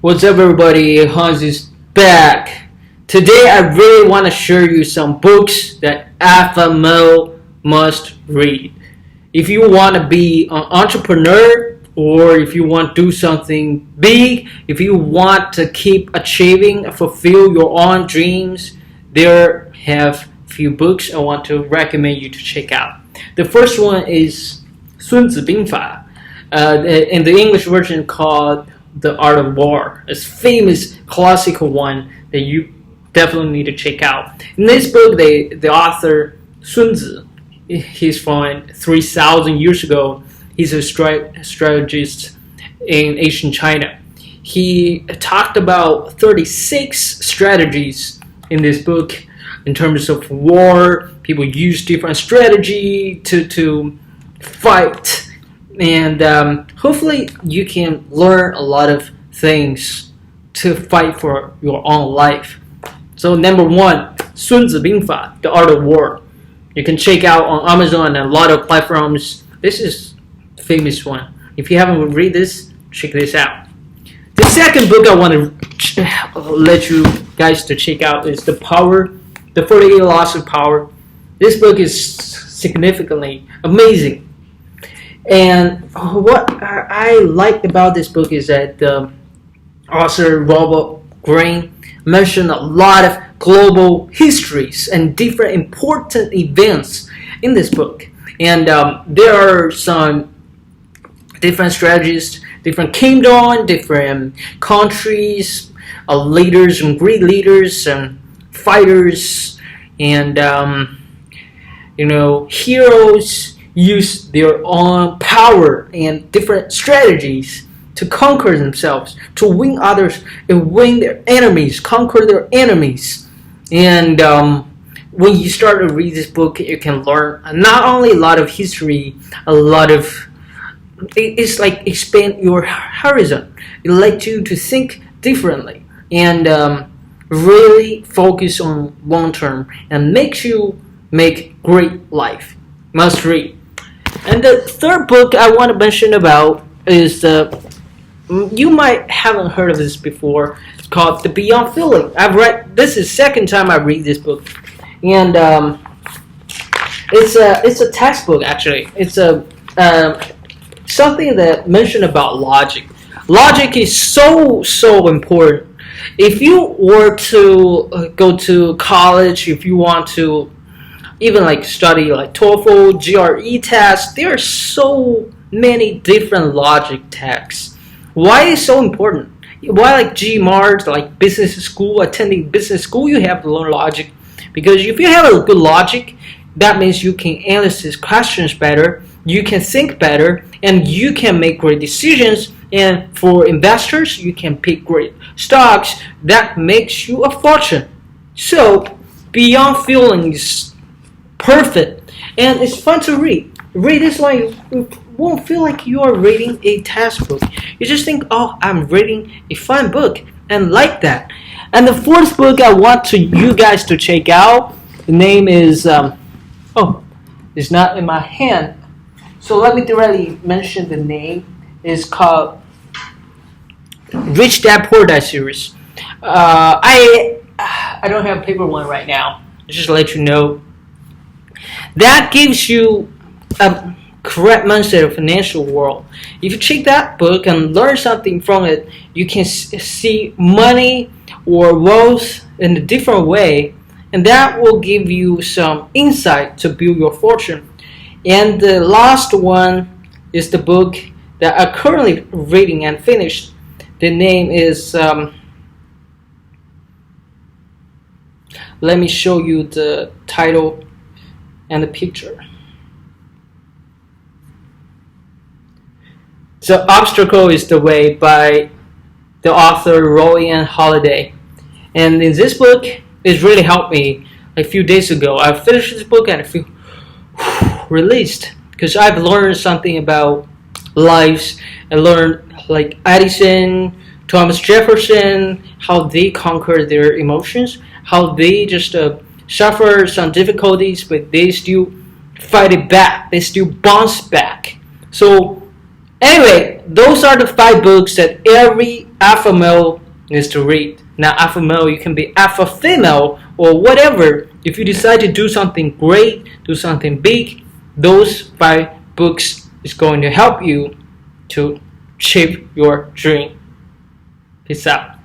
What's up, everybody? Hans is back. Today, I really want to share you some books that alpha male must read. If you want to be an entrepreneur, or if you want to do something big, if you want to keep achieving, fulfill your own dreams, there have few books I want to recommend you to check out. The first one is 孙子兵法, in the English version called The Art of War. It's a famous classical one that you definitely need to check out. In this book, the author Sun Tzu, he's from 3,000 years ago. He's a strategist in ancient China. He talked about 36 strategies in this book in terms of war. People use different strategy to fight. And hopefully you can learn a lot of things to fight for your own life. So number one, 孙子兵法, The Art of War. You can check out on Amazon and a lot of platforms. This is a famous one. If you haven't read this, check this out. The second book I want to let you guys to check out is The 48 Laws of Power. This book is significantly amazing. And what I liked about this book is that the author Robert Greene mentioned a lot of global histories and different important events in this book. And there are some different strategies, different kingdoms, different countries, leaders and great leaders and fighters, and heroes use their own power and different strategies to conquer themselves, to win others and win their enemies, conquer their enemies. And when you start to read this book, you can learn not only a lot of history, it's like expand your horizon. It lets you to think differently and really focus on long term and makes you make great life. Must read. And the third book I want to mention about is you might haven't heard of this before. It's called The Beyond Feeling. This is the second time I read this book, and it's a textbook actually. It's something that mentioned about logic. Logic is so important. If you were to go to college, if you want to even like study like TOEFL, GRE tests, there are so many different logic texts. Why is it so important? Why like GMAT, like business school, attending business school, you have to learn logic. Because if you have a good logic, that means you can analyze questions better, you can think better, and you can make great decisions. And for investors, you can pick great stocks that makes you a fortune. So Beyond Feelings, perfect, and it's fun to read. Read this one, you won't feel like you are reading a textbook. You just think, oh, I'm reading a fun book, and like that. And the fourth book I want you guys to check out, the name is, it's not in my hand, so let me directly mention the name. It's called Rich Dad Poor Dad series. I don't have a paper one right now, just to let you know. That gives you a correct mindset of financial world. If you check that book and learn something from it, you can see money or wealth in a different way, and that will give you some insight to build your fortune. And the last one is the book that I'm currently reading and finished. The name is, let me show you the title and the picture. The Obstacle is the Way by the author Ryan Holiday. And in this book, it really helped me a few days ago. I finished this book and I feel released because I've learned something about lives. I learned like Edison, Thomas Jefferson, how they conquer their emotions, how they just suffer some difficulties, but they still fight it back. They still bounce back. So anyway, those are the 5 books that every alpha male needs to read. Now, alpha male, you can be alpha female or whatever. If you decide to do something great, do something big, those 5 books is going to help you to achieve your dream. Peace out.